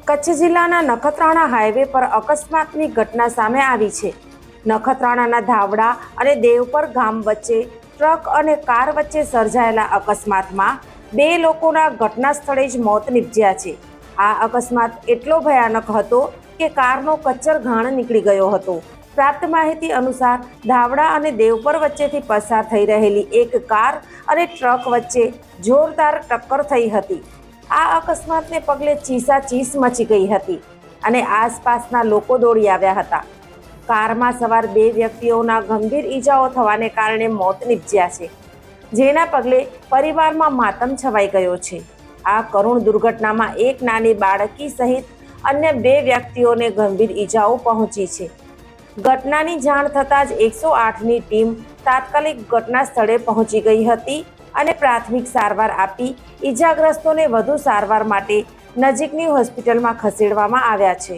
કચ્છ જિલ્લાના નખત્રાણા હાઈવે પર અકસ્માતની ઘટના સામે આવી છે। નખત્રાણાના ધાવડા અને દેવપર ગામ વચ્ચે ટ્રક અને કાર વચ્ચે સર્જાયેલા અકસ્માતમાં 2 લોકોના ઘટના સ્થળે જ મોત નીપજ્યા છે। આ અકસ્માત એટલો ભયાનક હતો કે કારનો કચ્ચર ઘાણ નીકળી ગયો હતો। પ્રાપ્ત માહિતી અનુસાર ધાવડા અને દેવપર વચ્ચેથી પસાર થઈ રહેલી એક કાર અને ટ્રક વચ્ચે જોરદાર ટક્કર થઈ હતી। આ અકસ્માતને પગલે ચીસાચીસ મચી ગઈ હતી અને આસપાસના લોકો દોડી આવ્યા હતા। કારમાં સવાર 2 વ્યક્તિઓના ગંભીર ઈજાઓ થવાને કારણે મોત નીપજ્યા છે, જેના પગલે પરિવારમાં માતમ છવાઈ ગયો છે। આ કરુણ દુર્ઘટનામાં એક નાની બાળકી સહિત અન્ય 2 વ્યક્તિઓને ગંભીર ઈજાઓ પહોંચી છે। ઘટનાની જાણ થતાં જ 108ની ટીમ તાત્કાલિક ઘટના સ્થળે પહોંચી ગઈ હતી અને પ્રાથમિક સારવાર આપી ઈજાગ્રસ્તોને વધુ સારવાર માટે નજીકની હોસ્પિટલમાં ખસેડવામાં આવ્યા છે।